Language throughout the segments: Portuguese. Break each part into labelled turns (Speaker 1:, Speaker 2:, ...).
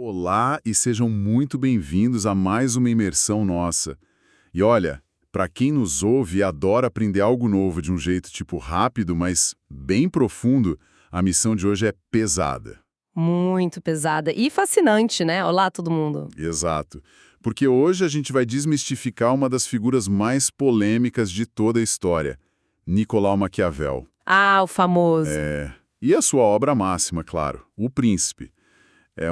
Speaker 1: Olá e sejam muito bem-vindos a mais uma imersão nossa. E olha, para quem nos ouve e adora aprender algo novo de um jeito tipo rápido, mas bem profundo, a missão de hoje é pesada.
Speaker 2: Muito pesada e fascinante, né? Olá, todo mundo.
Speaker 1: Exato. Porque hoje a gente vai desmistificar uma das figuras mais polêmicas de toda a história, Nicolau Maquiavel.
Speaker 2: Ah, o famoso.
Speaker 1: E a sua obra máxima, claro, O Príncipe.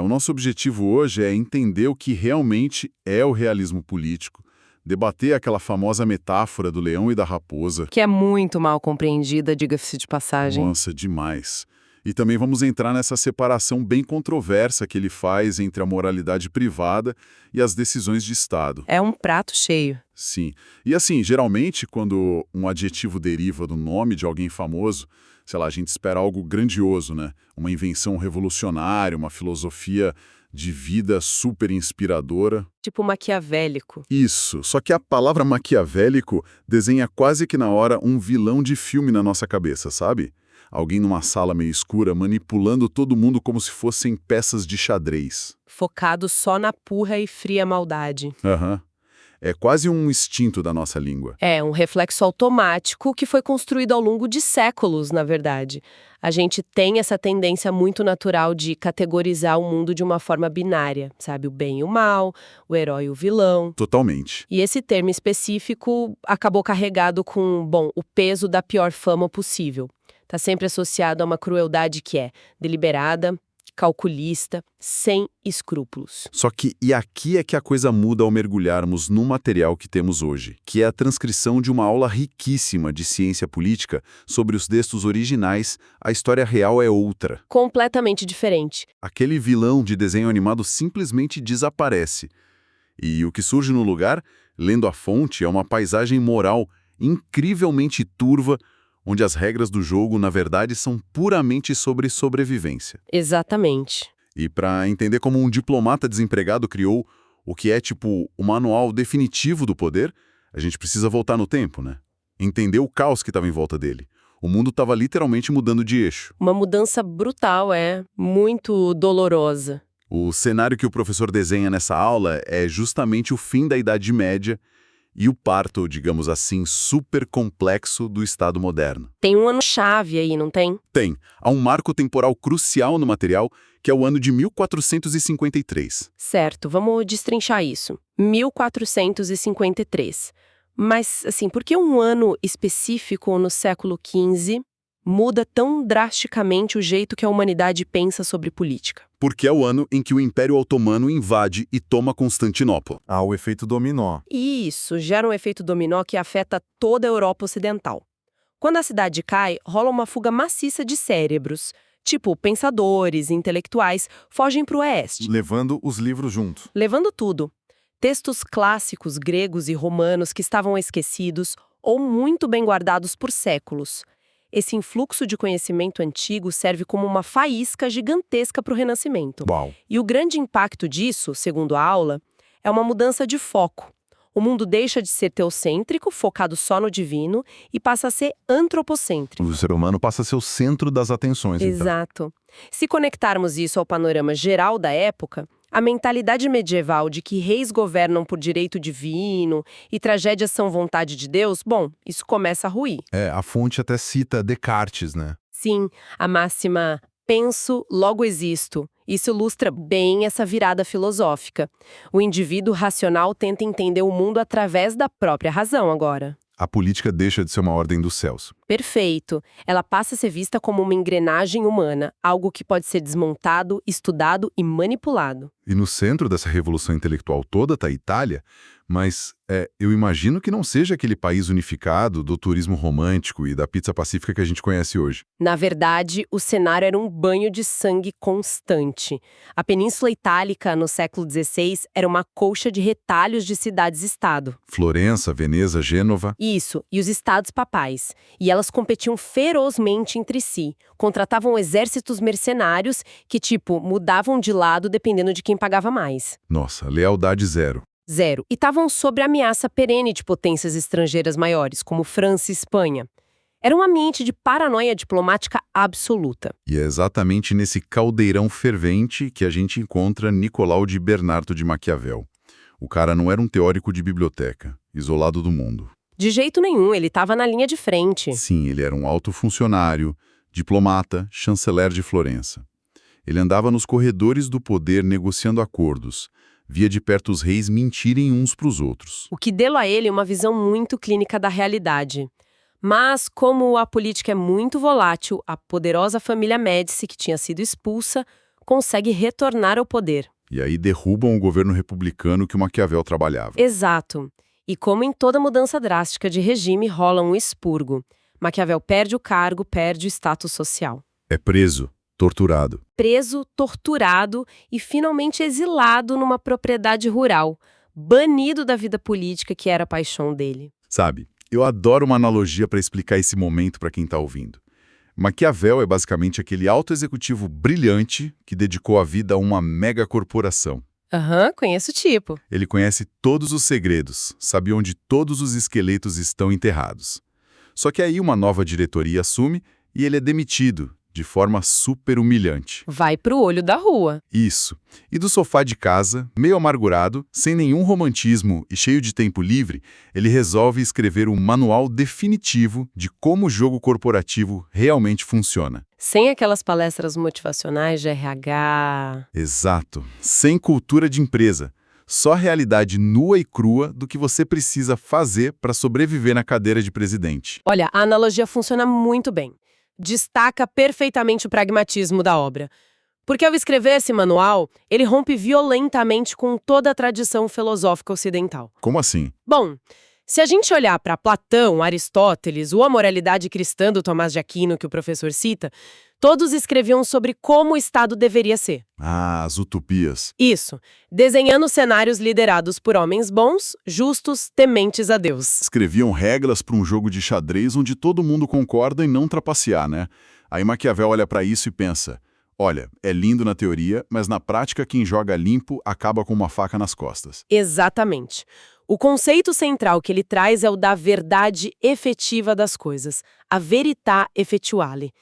Speaker 1: O nosso objetivo hoje é entender o que realmente é o realismo político, debater aquela famosa metáfora do leão e da raposa.
Speaker 2: Que é muito mal compreendida, diga-se de passagem.
Speaker 1: Nossa, demais. E também vamos entrar nessa separação bem controversa que ele faz entre a moralidade privada e as decisões de Estado.
Speaker 2: É um prato cheio.
Speaker 1: Sim. E assim, geralmente, quando um adjetivo deriva do nome de alguém famoso, sei lá, a gente espera algo grandioso, né? Uma invenção revolucionária, uma filosofia de vida super inspiradora.
Speaker 2: Tipo maquiavélico.
Speaker 1: Isso, só que a palavra maquiavélico desenha quase que na hora um vilão de filme na nossa cabeça, sabe? Alguém numa sala meio escura manipulando todo mundo como se fossem peças de xadrez.
Speaker 2: Focado só na pura e fria maldade.
Speaker 1: Aham. É quase um instinto da nossa língua.
Speaker 2: É um reflexo automático que foi construído ao longo de séculos, na verdade. A gente tem essa tendência muito natural de categorizar o mundo de uma forma binária, sabe? O bem e o mal, o herói e o vilão.
Speaker 1: Totalmente.
Speaker 2: E esse termo específico acabou carregado com, bom, o peso da pior fama possível. Está sempre associado a uma crueldade que é deliberada, calculista, sem escrúpulos.
Speaker 1: Só que, e aqui é que a coisa muda ao mergulharmos no material que temos hoje, que é a transcrição de uma aula riquíssima de ciência política sobre os textos originais. A história real é outra.
Speaker 2: Completamente diferente.
Speaker 1: Aquele vilão de desenho animado simplesmente desaparece. E o que surge no lugar, lendo a fonte, é uma paisagem moral incrivelmente turva, onde as regras do jogo, na verdade, são puramente sobre sobrevivência.
Speaker 2: Exatamente.
Speaker 1: E para entender como um diplomata desempregado criou o que é tipo o manual definitivo do poder, a gente precisa voltar no tempo, né? Entender o caos que estava em volta dele. O mundo estava literalmente mudando de eixo.
Speaker 2: Uma mudança brutal, muito dolorosa.
Speaker 1: O cenário que o professor desenha nessa aula é justamente o fim da Idade Média e o parto, digamos assim, super complexo do Estado moderno.
Speaker 2: Tem um ano-chave aí, não tem?
Speaker 1: Tem. Há um marco temporal crucial no material, que é o ano de 1453.
Speaker 2: Certo, vamos destrinchar isso. 1453. Mas, assim, por que um ano específico no século XV muda tão drasticamente o jeito que a humanidade pensa sobre política?
Speaker 1: Porque é o ano em que o Império Otomano invade e toma Constantinopla.
Speaker 3: Há o efeito dominó.
Speaker 2: E isso gera um efeito dominó que afeta toda a Europa Ocidental. Quando a cidade cai, rola uma fuga maciça de cérebros. Tipo, pensadores, intelectuais, fogem para o oeste.
Speaker 3: Levando os livros junto.
Speaker 2: Levando tudo. Textos clássicos gregos e romanos que estavam esquecidos ou muito bem guardados por séculos. Esse influxo de conhecimento antigo serve como uma faísca gigantesca para o Renascimento.
Speaker 3: Uau.
Speaker 2: E o grande impacto disso, segundo a aula, é uma mudança de foco. O mundo deixa de ser teocêntrico, focado só no divino, e passa a ser antropocêntrico.
Speaker 3: O ser humano passa a ser o centro das atenções, então.
Speaker 2: Exato. Se conectarmos isso ao panorama geral da época, a mentalidade medieval de que reis governam por direito divino e tragédias são vontade de Deus, bom, isso começa a ruir.
Speaker 3: A fonte até cita Descartes, né?
Speaker 2: Sim, a máxima penso, logo existo. Isso ilustra bem essa virada filosófica. O indivíduo racional tenta entender o mundo através da própria razão agora.
Speaker 3: A política deixa de ser uma ordem dos céus.
Speaker 2: Perfeito. Ela passa a ser vista como uma engrenagem humana, algo que pode ser desmontado, estudado e manipulado.
Speaker 3: E no centro dessa revolução intelectual toda está a Itália, mas eu imagino que não seja aquele país unificado do turismo romântico e da pizza pacífica que a gente conhece hoje.
Speaker 2: Na verdade, o cenário era um banho de sangue constante. A Península Itálica, no século XVI, era uma colcha de retalhos de cidades-estado.
Speaker 3: Florença, Veneza, Gênova.
Speaker 2: Isso, e os estados papais. E elas competiam ferozmente entre si. Contratavam exércitos mercenários que, mudavam de lado dependendo de quem pagava mais.
Speaker 3: Nossa, lealdade zero.
Speaker 2: Zero. E estavam sob ameaça perene de potências estrangeiras maiores, como França e Espanha. Era um ambiente de paranoia diplomática absoluta.
Speaker 3: E é exatamente nesse caldeirão fervente que a gente encontra Nicolau de Bernardo de Maquiavel. O cara não era um teórico de biblioteca, isolado do mundo.
Speaker 2: De jeito nenhum, ele estava na linha de frente.
Speaker 3: Sim, ele era um alto funcionário, diplomata, chanceler de Florença. Ele andava nos corredores do poder negociando acordos, via de perto os reis mentirem uns para os outros.
Speaker 2: O que deu a ele uma visão muito clínica da realidade. Mas, como a política é muito volátil, a poderosa família Médici, que tinha sido expulsa, consegue retornar ao poder.
Speaker 3: E aí derrubam o governo republicano que o Maquiavel trabalhava.
Speaker 2: Exato. E como em toda mudança drástica de regime, rola um expurgo. Maquiavel perde o cargo, perde o status social.
Speaker 3: É preso, torturado.
Speaker 2: Preso, torturado e finalmente exilado numa propriedade rural, banido da vida política que era a paixão dele.
Speaker 3: Sabe, eu adoro uma analogia para explicar esse momento para quem está ouvindo. Maquiavel é basicamente aquele alto executivo brilhante que dedicou a vida a uma mega corporação.
Speaker 2: Conheço o tipo.
Speaker 3: Ele conhece todos os segredos, sabe onde todos os esqueletos estão enterrados. Só que aí uma nova diretoria assume e ele é demitido, de forma super humilhante.
Speaker 2: Vai pro olho da rua.
Speaker 3: Isso. E do sofá de casa, meio amargurado, sem nenhum romantismo e cheio de tempo livre, ele resolve escrever um manual definitivo de como o jogo corporativo realmente funciona.
Speaker 2: Sem aquelas palestras motivacionais de RH.
Speaker 3: Exato. Sem cultura de empresa. Só realidade nua e crua do que você precisa fazer para sobreviver na cadeira de presidente.
Speaker 2: Olha, a analogia funciona muito bem. Destaca perfeitamente o pragmatismo da obra. Porque ao escrever esse manual, ele rompe violentamente com toda a tradição filosófica ocidental.
Speaker 3: Como assim?
Speaker 2: Bom, se a gente olhar para Platão, Aristóteles ou a moralidade cristã do Tomás de Aquino, que o professor cita, todos escreviam sobre como o Estado deveria ser.
Speaker 3: Ah, as utopias.
Speaker 2: Isso, desenhando cenários liderados por homens bons, justos, tementes a Deus.
Speaker 3: Escreviam regras para um jogo de xadrez onde todo mundo concorda em não trapacear, né? Aí Maquiavel olha para isso e pensa, olha, é lindo na teoria, mas na prática quem joga limpo acaba com uma faca nas costas.
Speaker 2: Exatamente. O conceito central que ele traz é o da verdade efetiva das coisas, a verità effettuale.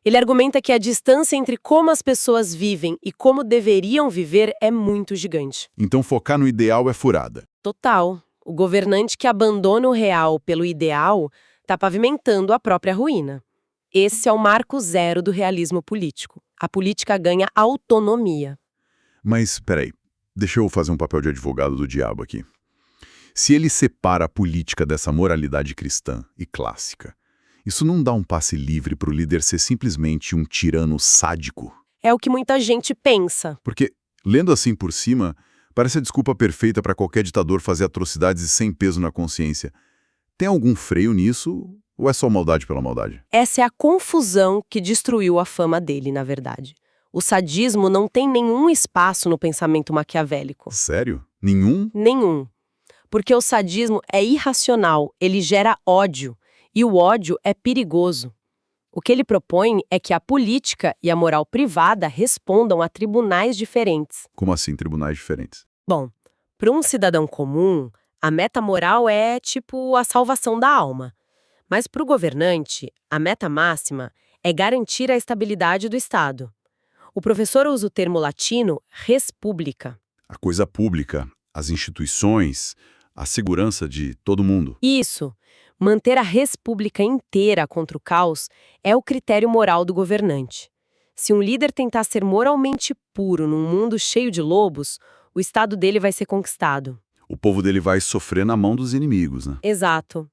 Speaker 2: Ele argumenta que a distância entre como as pessoas vivem e como deveriam viver é muito gigante.
Speaker 3: Então focar no ideal é furada.
Speaker 2: Total. O governante que abandona o real pelo ideal está pavimentando a própria ruína. Esse é o marco zero do realismo político. A política ganha autonomia.
Speaker 3: Mas, peraí, deixa eu fazer um papel de advogado do diabo aqui. Se ele separa a política dessa moralidade cristã e clássica, isso não dá um passe livre para o líder ser simplesmente um tirano sádico?
Speaker 2: É o que muita gente pensa.
Speaker 3: Porque, lendo assim por cima, parece a desculpa perfeita para qualquer ditador fazer atrocidades sem peso na consciência. Tem algum freio nisso ou é só maldade pela maldade?
Speaker 2: Essa é a confusão que destruiu a fama dele, na verdade. O sadismo não tem nenhum espaço no pensamento maquiavélico.
Speaker 3: Sério? Nenhum?
Speaker 2: Nenhum. Porque o sadismo é irracional, ele gera ódio. E o ódio é perigoso. O que ele propõe é que a política e a moral privada respondam a tribunais diferentes.
Speaker 3: Como assim, tribunais diferentes?
Speaker 2: Bom, para um cidadão comum, a meta moral é tipo a salvação da alma. Mas para o governante, a meta máxima é garantir a estabilidade do Estado. O professor usa o termo latino res publica.
Speaker 3: A coisa pública, as instituições, a segurança de todo mundo.
Speaker 2: Isso. Manter a res pública inteira contra o caos é o critério moral do governante. Se um líder tentar ser moralmente puro num mundo cheio de lobos, o Estado dele vai ser conquistado.
Speaker 3: O povo dele vai sofrer na mão dos inimigos, né?
Speaker 2: Exato.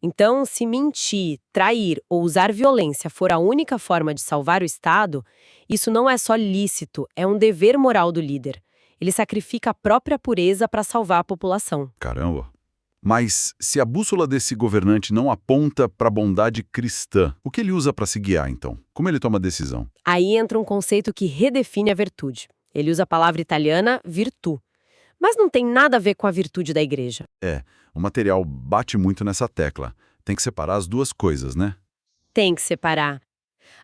Speaker 2: Então, se mentir, trair ou usar violência for a única forma de salvar o Estado, isso não é só lícito, é um dever moral do líder. Ele sacrifica a própria pureza para salvar a população.
Speaker 3: Caramba! Mas se a bússola desse governante não aponta para a bondade cristã, o que ele usa para se guiar, então? Como ele toma a decisão?
Speaker 2: Aí entra um conceito que redefine a virtude. Ele usa a palavra italiana virtù. Mas não tem nada a ver com a virtude da igreja.
Speaker 3: O material bate muito nessa tecla. Tem que separar as duas coisas, né?
Speaker 2: Tem que separar.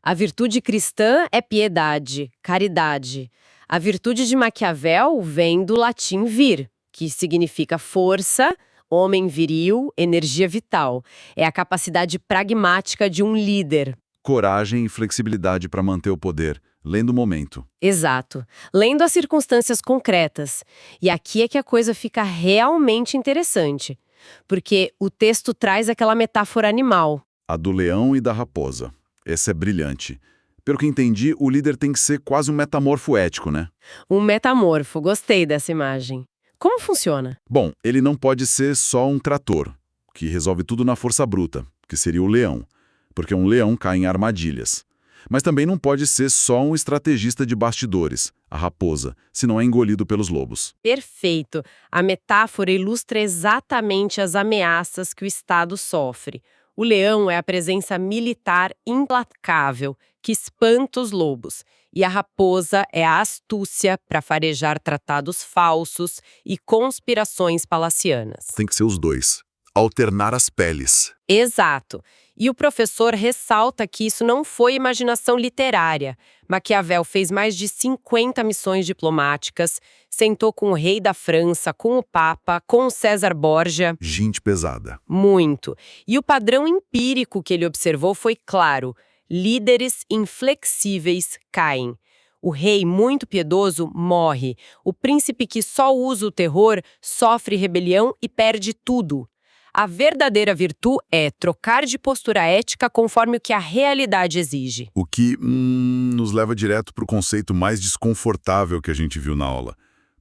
Speaker 2: A virtude cristã é piedade, caridade. A virtude de Maquiavel vem do latim vir, que significa força Homem viril, energia vital. É a capacidade pragmática de um líder.
Speaker 1: Coragem e flexibilidade para manter o poder, lendo o momento.
Speaker 2: Exato. Lendo as circunstâncias concretas. E aqui é que a coisa fica realmente interessante. Porque o texto traz aquela metáfora animal.
Speaker 1: A do leão e da raposa. Essa é brilhante. Pelo que entendi, o líder tem que ser quase um metamorfo ético, né?
Speaker 2: Um metamorfo, gostei dessa imagem. Como funciona?
Speaker 1: Bom, ele não pode ser só um trator, que resolve tudo na força bruta, que seria o leão, porque um leão cai em armadilhas. Mas também não pode ser só um estrategista de bastidores, a raposa, senão é engolido pelos lobos.
Speaker 2: Perfeito. A metáfora ilustra exatamente as ameaças que o Estado sofre. O leão é a presença militar implacável, que espanta os lobos. E a raposa é a astúcia para farejar tratados falsos e conspirações palacianas.
Speaker 1: Tem que ser os dois. Alternar as peles.
Speaker 2: Exato. E o professor ressalta que isso não foi imaginação literária. Maquiavel fez mais de 50 missões diplomáticas, sentou com o rei da França, com o Papa, com o César Borgia.
Speaker 1: Gente pesada.
Speaker 2: Muito. E o padrão empírico que ele observou foi claro: líderes inflexíveis caem. O rei muito piedoso morre. O príncipe que só usa o terror sofre rebelião e perde tudo. A verdadeira virtude é trocar de postura ética conforme o que a realidade exige.
Speaker 1: O que nos leva direto para o conceito mais desconfortável que a gente viu na aula.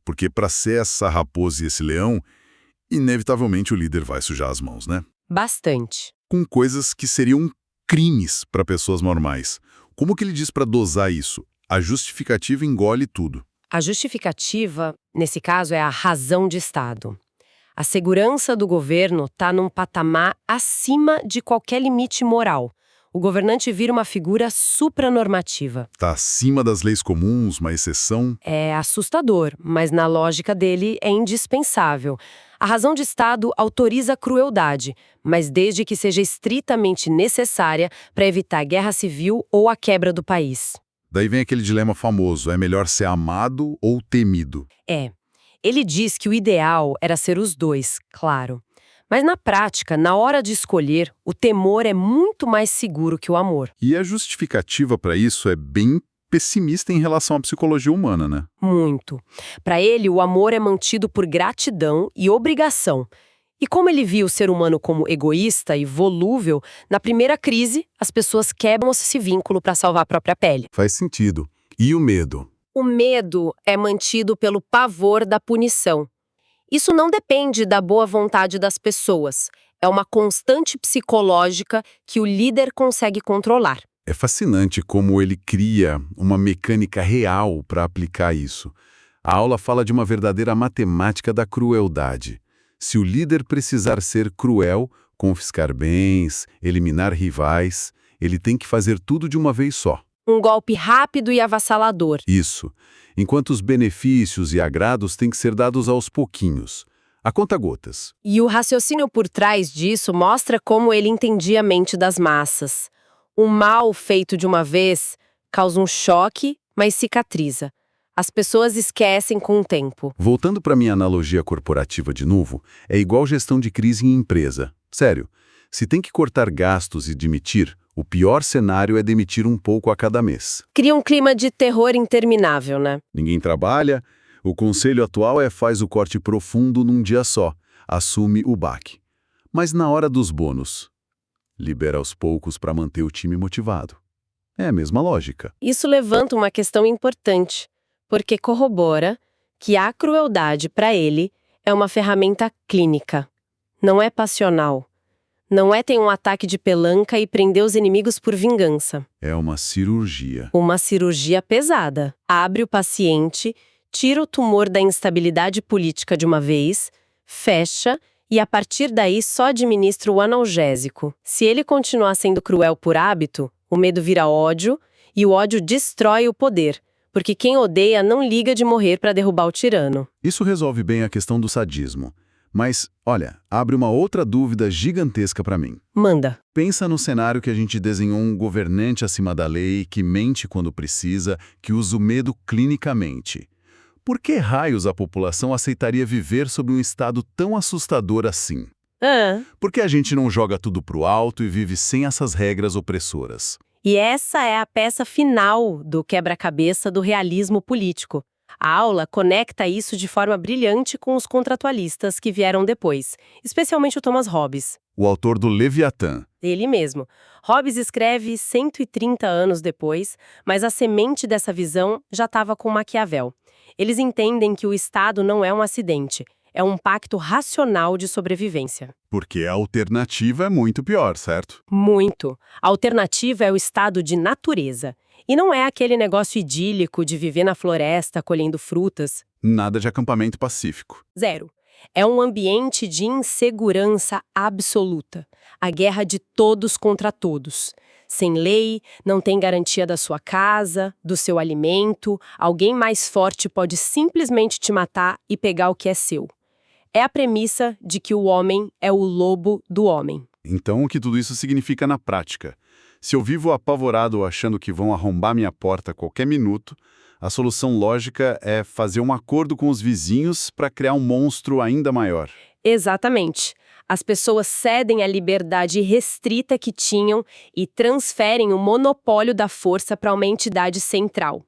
Speaker 1: Porque para ser essa raposa e esse leão, inevitavelmente o líder vai sujar as mãos, né?
Speaker 2: Bastante.
Speaker 1: Com coisas que seriam crimes para pessoas normais. Como que ele diz para dosar isso? A justificativa engole tudo.
Speaker 2: A justificativa, nesse caso, é a razão de Estado. A segurança do governo está num patamar acima de qualquer limite moral. O governante vira uma figura supranormativa.
Speaker 1: Está acima das leis comuns, uma exceção.
Speaker 2: É assustador, mas na lógica dele é indispensável. A razão de Estado autoriza a crueldade, mas desde que seja estritamente necessária para evitar guerra civil ou a quebra do país.
Speaker 1: Daí vem aquele dilema famoso, é melhor ser amado ou temido?
Speaker 2: Ele diz que o ideal era ser os dois, claro. Mas na prática, na hora de escolher, o temor é muito mais seguro que o amor.
Speaker 1: E a justificativa para isso é bem pessimista em relação à psicologia humana, né?
Speaker 2: Muito. Para ele, o amor é mantido por gratidão e obrigação. E como ele via o ser humano como egoísta e volúvel, na primeira crise, as pessoas quebram esse vínculo para salvar a própria pele.
Speaker 1: Faz sentido. E o medo?
Speaker 2: O medo é mantido pelo pavor da punição. Isso não depende da boa vontade das pessoas. É uma constante psicológica que o líder consegue controlar.
Speaker 1: É fascinante como ele cria uma mecânica real para aplicar isso. A aula fala de uma verdadeira matemática da crueldade. Se o líder precisar ser cruel, confiscar bens, eliminar rivais, ele tem que fazer tudo de uma vez só.
Speaker 2: Um golpe rápido e avassalador.
Speaker 1: Isso. Enquanto os benefícios e agrados têm que ser dados aos pouquinhos, a conta-gotas.
Speaker 2: E o raciocínio por trás disso mostra como ele entendia a mente das massas. O mal feito de uma vez causa um choque, mas cicatriza. As pessoas esquecem com o tempo.
Speaker 1: Voltando para minha analogia corporativa de novo, é igual gestão de crise em empresa. Sério, se tem que cortar gastos e demitir, o pior cenário é demitir um pouco a cada mês.
Speaker 2: Cria um clima de terror interminável, né?
Speaker 1: Ninguém trabalha, o conselho atual faz o corte profundo num dia só, assume o baque. Mas na hora dos bônus, libera aos poucos para manter o time motivado. É a mesma lógica.
Speaker 2: Isso levanta uma questão importante, porque corrobora que a crueldade, para ele, é uma ferramenta clínica. Não é passional. Não é ter um ataque de pelanca e prender os inimigos por vingança.
Speaker 1: É uma cirurgia.
Speaker 2: Uma cirurgia pesada. Abre o paciente, tira o tumor da instabilidade política de uma vez, fecha e a partir daí só administra o analgésico. Se ele continuar sendo cruel por hábito, o medo vira ódio e o ódio destrói o poder, porque quem odeia não liga de morrer para derrubar o tirano.
Speaker 1: Isso resolve bem a questão do sadismo. Mas, olha, abre uma outra dúvida gigantesca para mim.
Speaker 2: Manda.
Speaker 1: Pensa no cenário que a gente desenhou um governante acima da lei, que mente quando precisa, que usa o medo clinicamente.
Speaker 3: por que raios a população aceitaria viver sob um estado tão assustador assim? Por que a gente não joga tudo pro alto e vive sem essas regras opressoras?
Speaker 2: E essa é a peça final do quebra-cabeça do realismo político. A aula conecta isso de forma brilhante com os contratualistas que vieram depois, especialmente o Thomas Hobbes.
Speaker 3: O autor do Leviatã.
Speaker 2: Ele mesmo. Hobbes escreve 130 anos depois, mas a semente dessa visão já estava com Maquiavel. Eles entendem que o Estado não é um acidente, é um pacto racional de sobrevivência.
Speaker 3: Porque a alternativa é muito pior, certo?
Speaker 2: Muito. A alternativa é o estado de natureza. E não é aquele negócio idílico de viver na floresta colhendo frutas.
Speaker 3: Nada de acampamento pacífico.
Speaker 2: Zero. É um ambiente de insegurança absoluta. A guerra de todos contra todos. Sem lei, não tem garantia da sua casa, do seu alimento, alguém mais forte pode simplesmente te matar e pegar o que é seu. É a premissa de que o homem é o lobo do homem.
Speaker 3: Então, o que tudo isso significa na prática? Se eu vivo apavorado achando que vão arrombar minha porta a qualquer minuto, a solução lógica é fazer um acordo com os vizinhos para criar um monstro ainda maior.
Speaker 2: Exatamente. As pessoas cedem a liberdade restrita que tinham e transferem o monopólio da força para uma entidade central.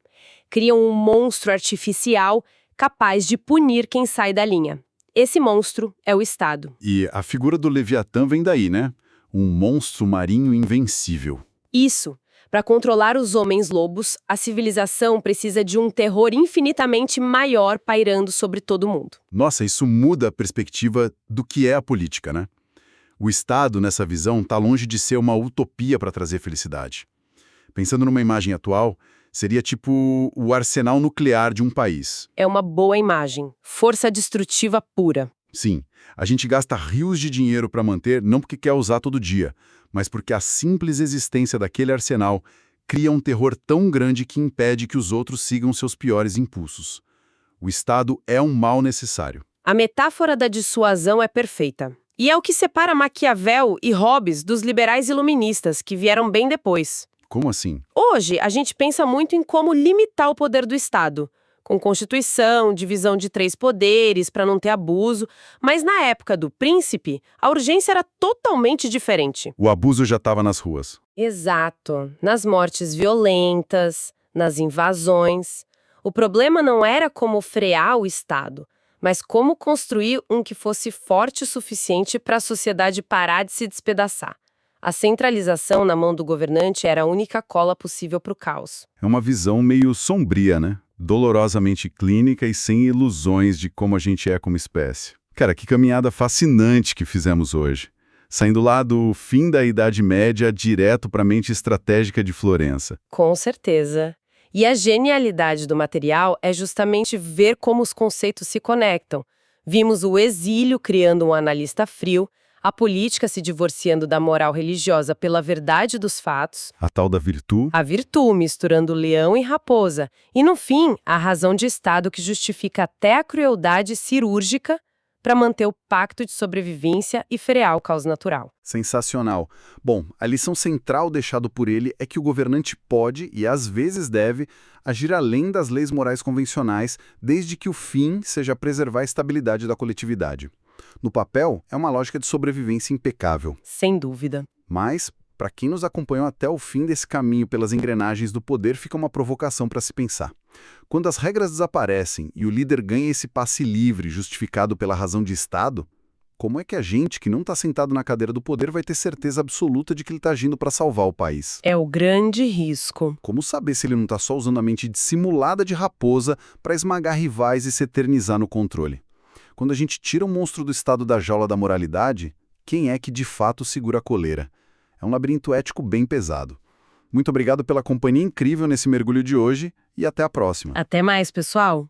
Speaker 2: Criam um monstro artificial capaz de punir quem sai da linha. Esse monstro é o Estado.
Speaker 3: E a figura do Leviatã vem daí, né? Um monstro marinho invencível.
Speaker 2: Isso. Para controlar os homens-lobos, a civilização precisa de um terror infinitamente maior pairando sobre todo mundo.
Speaker 3: Nossa, isso muda a perspectiva do que é a política, né? O Estado, nessa visão, está longe de ser uma utopia para trazer felicidade. Pensando numa imagem atual, seria tipo o arsenal nuclear de um país.
Speaker 2: É uma boa imagem. Força destrutiva pura.
Speaker 3: Sim, a gente gasta rios de dinheiro para manter, não porque quer usar todo dia, mas porque a simples existência daquele arsenal cria um terror tão grande que impede que os outros sigam seus piores impulsos. O Estado é um mal necessário.
Speaker 2: A metáfora da dissuasão é perfeita. E é o que separa Maquiavel e Hobbes dos liberais iluministas, que vieram bem depois.
Speaker 3: Como assim?
Speaker 2: Hoje, a gente pensa muito em como limitar o poder do Estado, com Constituição, divisão de 3 poderes para não ter abuso, mas na época do príncipe, a urgência era totalmente diferente.
Speaker 3: O abuso já estava nas ruas.
Speaker 2: Exato. Nas mortes violentas, nas invasões. O problema não era como frear o Estado, mas como construir um que fosse forte o suficiente para a sociedade parar de se despedaçar. A centralização na mão do governante era a única cola possível para o caos.
Speaker 3: É uma visão meio sombria, né? Dolorosamente clínica e sem ilusões de como a gente é como espécie. Cara, que caminhada fascinante que fizemos hoje. Saindo lá do fim da Idade Média direto para a mente estratégica de Florença.
Speaker 2: Com certeza. E a genialidade do material é justamente ver como os conceitos se conectam. Vimos o exílio criando um analista frio, a política se divorciando da moral religiosa pela verdade dos fatos,
Speaker 3: A tal da virtude.
Speaker 2: a virtude misturando leão e raposa, e no fim, a razão de Estado que justifica até a crueldade cirúrgica para manter o pacto de sobrevivência e frear o caos natural.
Speaker 3: Sensacional. Bom, a lição central deixada por ele é que o governante pode, e às vezes deve, agir além das leis morais convencionais, desde que o fim seja preservar a estabilidade da coletividade. No papel, é uma lógica de sobrevivência impecável.
Speaker 2: Sem dúvida.
Speaker 3: Mas, para quem nos acompanhou até o fim desse caminho pelas engrenagens do poder, fica uma provocação para se pensar. Quando as regras desaparecem e o líder ganha esse passe livre justificado pela razão de Estado, como é que a gente, que não está sentado na cadeira do poder, vai ter certeza absoluta de que ele está agindo para salvar o país?
Speaker 2: É o grande risco.
Speaker 3: Como saber se ele não está só usando a mente dissimulada de raposa para esmagar rivais e se eternizar no controle? Quando a gente tira o monstro do Estado da jaula da moralidade, quem é que de fato segura a coleira? É um labirinto ético bem pesado. Muito obrigado pela companhia incrível nesse mergulho de hoje e até a próxima.
Speaker 2: Até mais, pessoal!